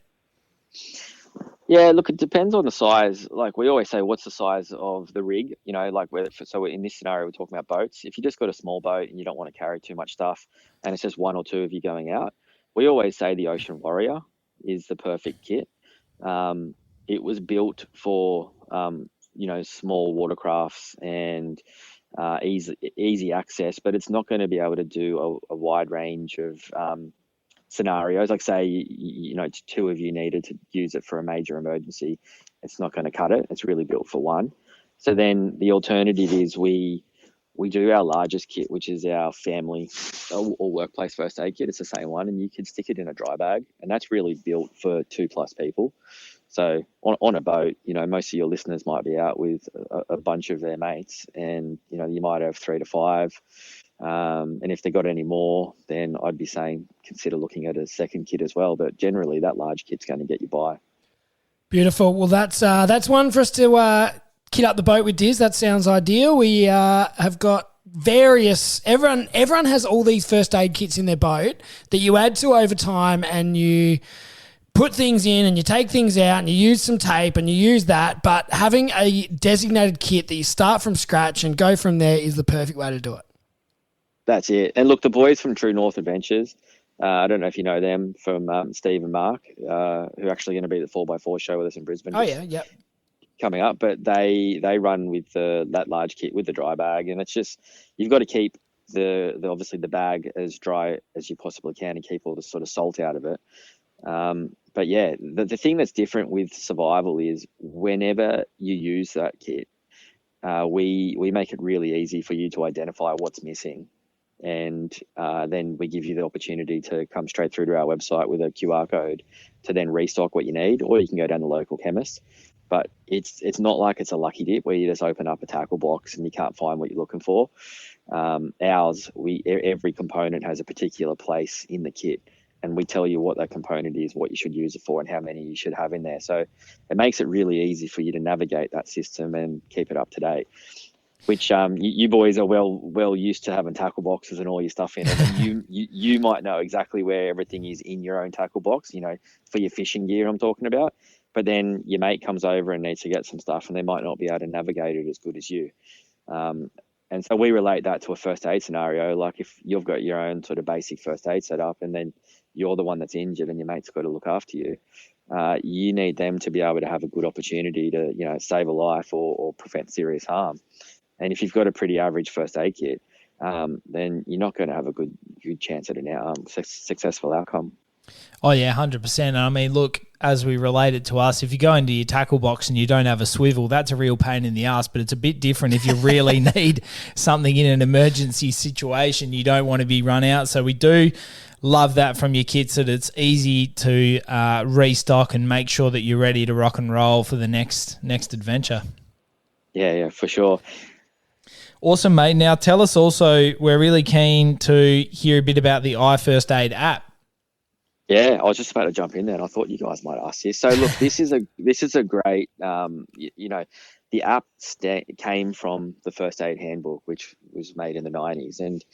Yeah, look, it depends on the size. Like we always say, what's the size of the rig? So in this scenario, we're talking about boats. If you just got a small boat and you don't want to carry too much stuff, and it's just one or two of you going out, we always say the Ocean Warrior is the perfect kit. It was built for, small watercrafts and easy access, but it's not going to be able to do a wide range of scenarios. Like say, two of you needed to use it for a major emergency. It's not going to cut it. It's really built for one. So then the alternative is we do our largest kit, which is our family or workplace first aid kit. It's the same one, and you can stick it in a dry bag, and that's really built for 2+ people. So on a boat, most of your listeners might be out with a bunch of their mates, and you might have 3 to 5. And if they got any more, then I'd be saying consider looking at a second kit as well. But generally, that large kit's going to get you by. Beautiful. Well, that's one for us to kit up the boat with, Diz. That sounds ideal. We have got various. Everyone has all these first aid kits in their boat that you add to over time, and you put things in and you take things out and you use some tape and you use that. But having a designated kit that you start from scratch and go from there is the perfect way to do it. That's it. And look, the boys from True North Adventures, I don't know if you know them, from Steve and Mark, who are actually going to be at the 4x4 show with us in Brisbane. Oh, yeah, yep. Coming up, but they run with that large kit with the dry bag, and it's just you've got to keep the obviously the bag as dry as you possibly can and keep all the sort of salt out of it. But yeah, the thing that's different with survival is whenever you use that kit, we make it really easy for you to identify what's missing. And then we give you the opportunity to come straight through to our website with a QR code to then restock what you need, or you can go down the local chemist. But it's not like it's a lucky dip where you just open up a tackle box and you can't find what you're looking for. Every component has a particular place in the kit, and we tell you what that component is, what you should use it for, and how many you should have in there. So it makes it really easy for you to navigate that system and keep it up to date. Which you boys are well used to having tackle boxes and all your stuff in it. And you might know exactly where everything is in your own tackle box, for your fishing gear I'm talking about. But then your mate comes over and needs to get some stuff, and they might not be able to navigate it as good as you. And so we relate that to a first aid scenario. Like if you've got your own sort of basic first aid set up, and then you're the one that's injured and your mate's got to look after you, you need them to be able to have a good opportunity to, save a life or prevent serious harm. And if you've got a pretty average first aid kit, then you're not going to have a good chance at a successful outcome. Oh, yeah, 100%. I mean, look, as we relate it to us, if you go into your tackle box and you don't have a swivel, that's a real pain in the ass, but it's a bit different if you really need something in an emergency situation. You don't want to be run out. So we do love that from your kits, that it's easy to restock and make sure that you're ready to rock and roll for the next adventure. Yeah, for sure. Awesome, mate. Now tell us also, we're really keen to hear a bit about the iFirst Aid app. Yeah, I was just about to jump in there, and I thought you guys might ask this. So look, this is a great, the app came from the First Aid Handbook, which was made in the 90s. And,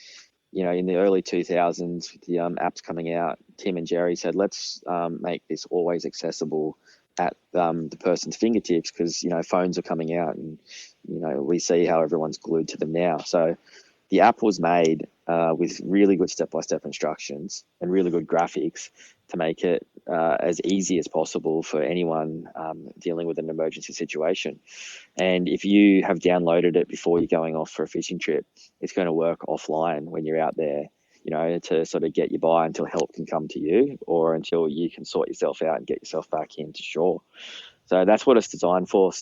in the early 2000s, the apps coming out, Tim and Jerry said, let's make this always accessible at the person's fingertips, because, phones are coming out and, we see how everyone's glued to them now. So the app was made with really good step-by-step instructions and really good graphics to make it as easy as possible for anyone dealing with an emergency situation. And if you have downloaded it before you're going off for a fishing trip, it's going to work offline when you're out there, to sort of get you by until help can come to you, or until you can sort yourself out and get yourself back into shore. So that's what it's designed for,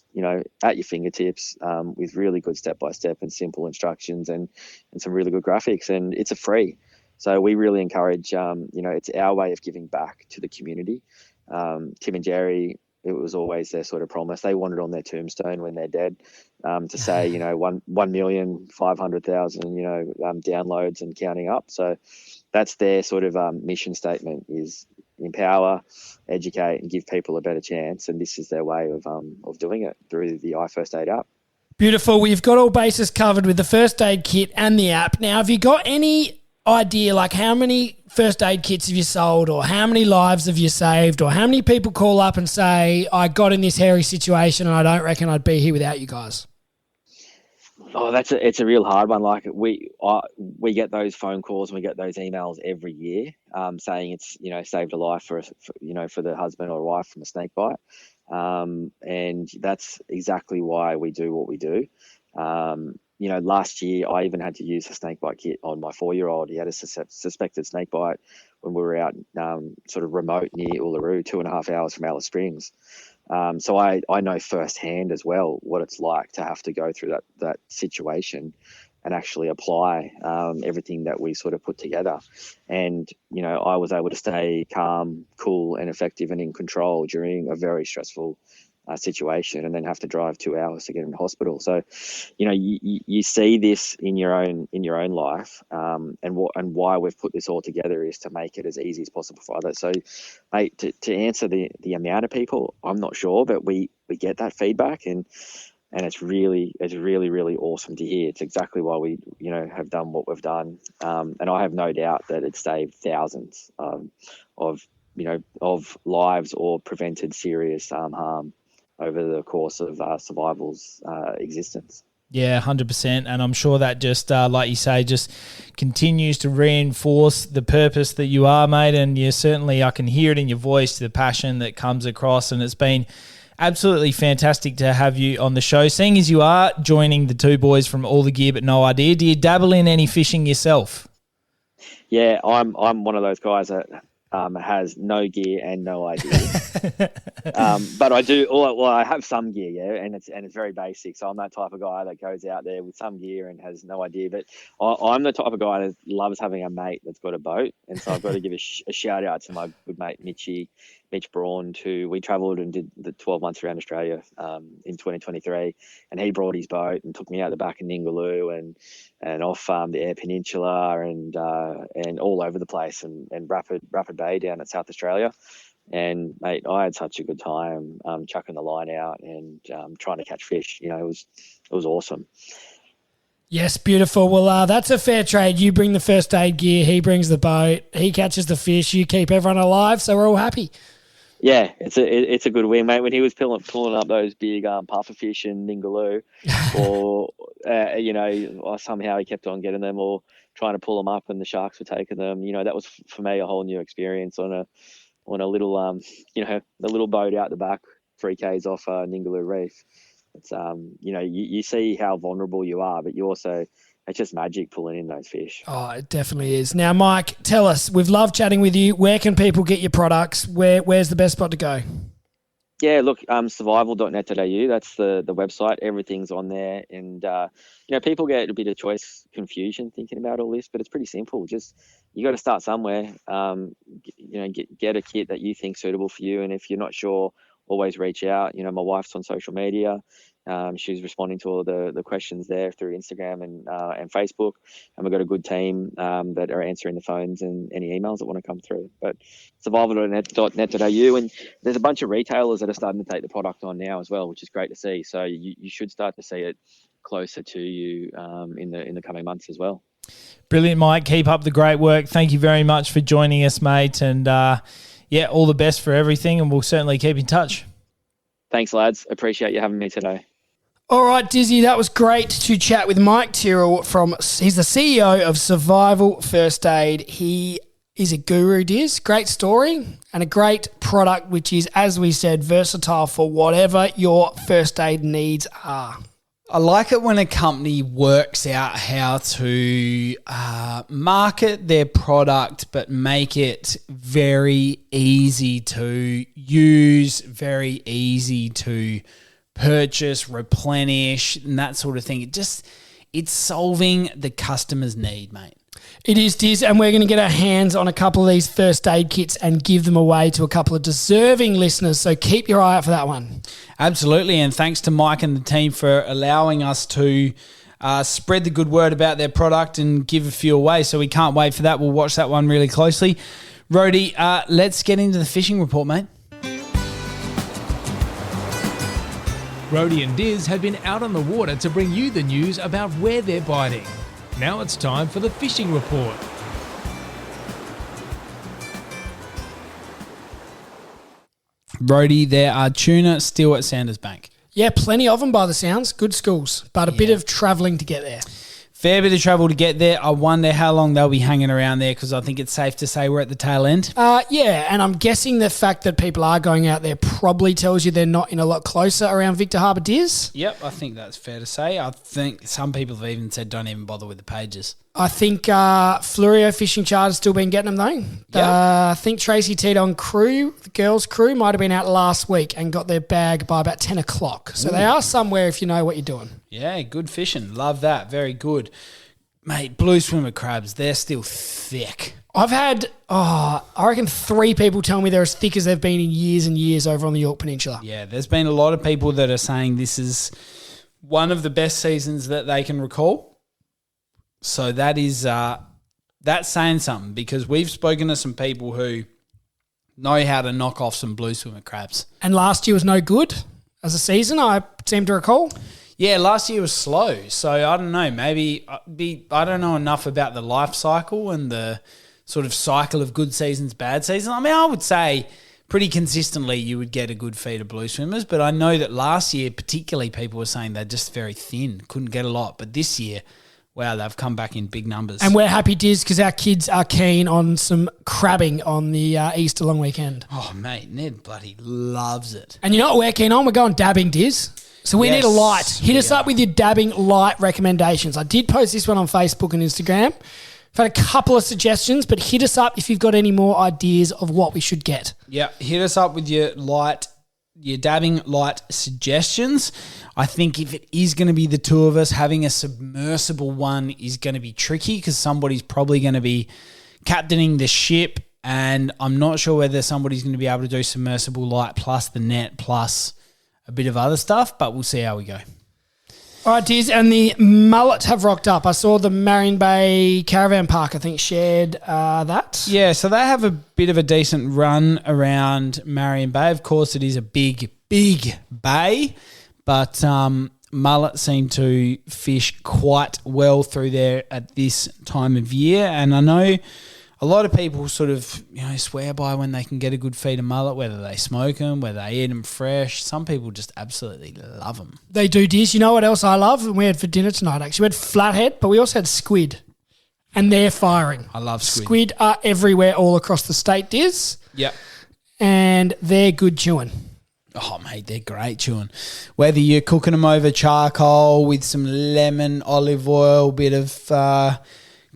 at your fingertips, with really good step-by-step and simple instructions and some really good graphics. And it's a free. So we really encourage, it's our way of giving back to the community. Tim and Jerry, it was always their sort of promise. They want it on their tombstone when they're dead, to say, 1,500,000, downloads and counting up. So that's their sort of mission statement, is empower, educate, and give people a better chance. And this is their way of doing it through the iFirst Aid app. Beautiful. We've got all bases covered with the first aid kit and the app. Now, have you got any idea, like how many first aid kits have you sold, or how many lives have you saved, or how many people call up and say, I got in this hairy situation and I don't reckon I'd be here without you guys? Oh, it's a real hard one. Like we get those phone calls and we get those emails every year, saying it's saved a life for the husband or wife from a snake bite, and that's exactly why we do what we do. Last year I even had to use a snake bite kit on my 4-year-old. He had a suspected snake bite when we were out sort of remote near Uluru, 2.5 hours from Alice Springs. So I know firsthand as well what it's like to have to go through that situation and actually apply everything that we sort of put together. And, I was able to stay calm, cool and effective and in control during a very stressful situation, and then have to drive 2 hours to get in hospital. So, you see this in your own life, and why we've put this all together is to make it as easy as possible for others. So, mate, to answer the amount of people, I'm not sure, but we get that feedback, and it's really awesome to hear. It's exactly why we have done what we've done, and I have no doubt that it's saved thousands of lives or prevented serious harm over the course of Survival's existence. Yeah, 100%. And I'm sure that just, like you say, just continues to reinforce the purpose that you are, mate. And you certainly, I can hear it in your voice, the passion that comes across. And it's been absolutely fantastic to have you on the show. Seeing as you are joining the two boys from All the Gear But No Idea, do you dabble in any fishing yourself? Yeah, I'm one of those guys that has no gear and no idea. But I do. Well, I have some gear, yeah, and it's very basic. So I'm that type of guy that goes out there with some gear and has no idea. But I'm the type of guy that loves having a mate that's got a boat, and so I've got to give a shout out to my good mate Mitch Braun, who we travelled and did the 12 months around Australia in 2023, and he brought his boat and took me out the back of Ningaloo and off the Eyre Peninsula and all over the place and Rapid Bay down at South Australia. And mate, I had such a good time chucking the line out and trying to catch fish. It was awesome. Yes, beautiful. Well, that's a fair trade. You bring the first aid gear, he brings the boat, he catches the fish, you keep everyone alive, so we're all happy. Yeah, it's a good win, mate. When he was pulling up those big puffer fish in Ningaloo, or somehow he kept on getting them, or trying to pull them up and the sharks were taking them. That was for me a whole new experience on a little the little boat out the back, 3 k's off Ningaloo Reef. It's you see how vulnerable you are, but you also, it's just magic pulling in those fish. Oh, it definitely is. Now, Mike, tell us, we've loved chatting with you. Where can people get your products? Where's the best spot to go? Yeah, look, survival.net.au, that's the website. Everything's on there. And, people get a bit of choice confusion thinking about all this, but it's pretty simple. Just, you got to start somewhere. Get a kit that you think suitable for you. And if you're not sure, always reach out. My wife's on social media. She's responding to all the questions there through Instagram and Facebook, and we've got a good team that are answering the phones and any emails that want to come through. But survival.net.au, and there's a bunch of retailers that are starting to take the product on now as well, which is great to see. So you should start to see it closer to you in the coming months as well. Brilliant, Mike. Keep up the great work. Thank you very much for joining us, mate. And all the best for everything, and we'll certainly keep in touch. Thanks, lads. Appreciate you having me today. All right, Dizzy, that was great to chat with Mike Tyrrell he's the CEO of Survival First Aid. He is a guru, Diz. Great story and a great product, which is, as we said, versatile for whatever your first aid needs are. I like it when a company works out how to market their product but make it very easy to use, very easy to purchase, replenish, and that sort of thing. It's solving the customer's need, mate. It is, Diz, and we're going to get our hands on a couple of these first aid kits and give them away to a couple of deserving listeners, so keep your eye out for that one. Absolutely, and thanks to Mike and the team for allowing us to spread the good word about their product and give a few away, so we can't wait for that. We'll watch that one really closely. Rhodey, let's get into the fishing report, mate. Rhodey and Diz have been out on the water to bring you the news about where they're biting. Now it's time for the fishing report. Rhodey, there are tuna still at Sanders Bank. Yeah, plenty of them by the sounds. Good schools, but a bit of travelling to get there. Fair bit of travel to get there. I wonder how long they'll be hanging around there, because I think it's safe to say we're at the tail end. Yeah, and I'm guessing the fact that people are going out there probably tells you they're not in a lot closer around Victor Harbour Diz. Yep, I think that's fair to say. I think some people have even said don't even bother with the pages. I think Fleurieu Fishing Charter's still been getting them though. Yep. I think Tracy Teton crew, the girls' crew, might have been out last week and got their bag by about 10 o'clock. So they are somewhere if you know what you're doing. Yeah, good fishing. Love that. Very good. Mate, blue swimmer crabs, they're still thick. I've had, I reckon 3 people tell me they're as thick as they've been in years and years over on the Yorke Peninsula. Yeah, there's been a lot of people that are saying this is one of the best seasons that they can recall. So that is that's saying something, because we've spoken to some people who know how to knock off some blue swimmer crabs. And last year was no good as a season, I seem to recall. Yeah, last year was slow. So I don't know, maybe I don't know enough about the life cycle and the sort of cycle of good seasons, bad seasons. I mean, I would say pretty consistently you would get a good feed of blue swimmers, but I know that last year particularly people were saying they're just very thin, couldn't get a lot. But this year, wow, they've come back in big numbers. And we're happy, Diz, because our kids are keen on some crabbing on the Easter long weekend. Oh, mate, Ned bloody loves it. And you know what we're keen on? We're going dabbing, Diz. So we need a light. Hit us up with your dabbing light recommendations. I did post this one on Facebook and Instagram. I've had a couple of suggestions, but hit us up if you've got any more ideas of what we should get. Yeah, hit us up with your dabbing light suggestions. I think if it is going to be the two of us, having a submersible one is going to be tricky, because somebody's probably going to be captaining the ship, and I'm not sure whether somebody's going to be able to do submersible light plus the net plus a bit of other stuff, but we'll see how we go. All right, Diz, and the mullet have rocked up. I saw the Marion Bay Caravan Park, I think, shared that. Yeah, so they have a bit of a decent run around Marion Bay. Of course, it is a big, big bay, but mullet seem to fish quite well through there at this time of year. And I know a lot of people sort of, swear by when they can get a good feed of mullet, whether they smoke them, whether they eat them fresh. Some people just absolutely love them. They do, Diz. You know what else I love? And we had for dinner tonight, actually. We had flathead, but we also had squid. And they're firing. I love squid. Squid are everywhere all across the state, Diz. Yep. And they're good chewing. Oh, mate, they're great chewing. Whether you're cooking them over charcoal with some lemon, olive oil, bit of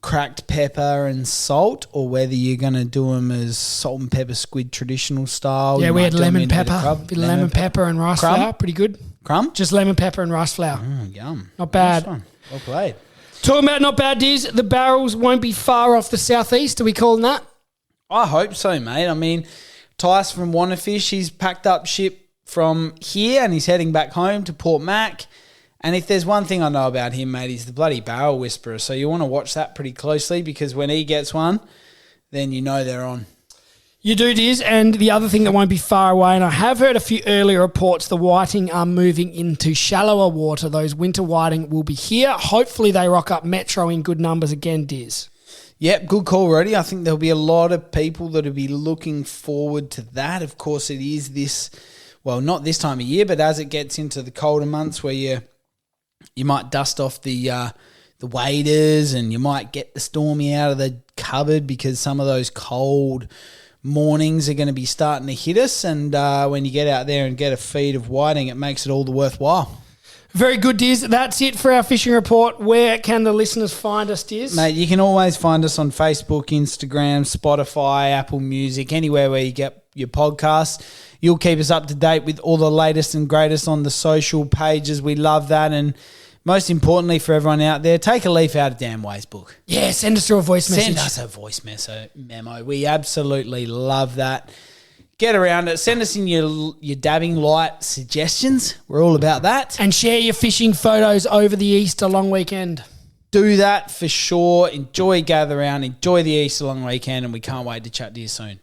cracked pepper and salt, or whether you're going to do them as salt and pepper squid traditional style. Yeah, we had lemon pepper. Lemon pepper and rice flour. Pretty good. Crumb? Just lemon pepper and rice flour. Yum. Not bad. Nice, well played. Talking about not bad, Diz, the barrels won't be far off the southeast. Are we calling that? I hope so, mate. I mean, Tice from Wannafish, he's packed up ship from here and he's heading back home to Port Mac. And if there's one thing I know about him, mate, he's the bloody barrel whisperer. So you want to watch that pretty closely, because when he gets one, then you know they're on. You do, Diz. And the other thing that won't be far away, and I have heard a few earlier reports, the whiting are moving into shallower water. Those winter whiting will be here. Hopefully they rock up Metro in good numbers again, Diz. Yep, good call, Roddy. I think there'll be a lot of people that will be looking forward to that. Of course, it is this, well, not this time of year, but as it gets into the colder months where you might dust off the waders and you might get the Stormy out of the cupboard, because some of those cold mornings are going to be starting to hit us. And when you get out there and get a feed of whiting, it makes it all the worthwhile. Very good, Diz. That's it for our fishing report. Where can the listeners find us, Diz? Mate, you can always find us on Facebook, Instagram, Spotify, Apple Music, anywhere where you get your podcasts. You'll keep us up to date with all the latest and greatest on the social pages. We love that. And most importantly for everyone out there, take a leaf out of Dan Way's book. Yeah, send us through a voice message. Send us a voice memo. We absolutely love that. Get around it. Send us in your dabbing light suggestions. We're all about that. And share your fishing photos over the Easter long weekend. Do that for sure. Enjoy Gather Round. Enjoy the Easter long weekend, and we can't wait to chat to you soon.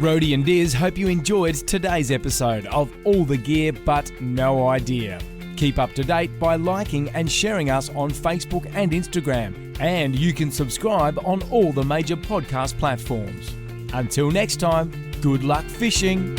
Rhodey and Diz hope you enjoyed today's episode of All the Gear But No Idea. Keep up to date by liking and sharing us on Facebook and Instagram. And you can subscribe on all the major podcast platforms. Until next time, good luck fishing.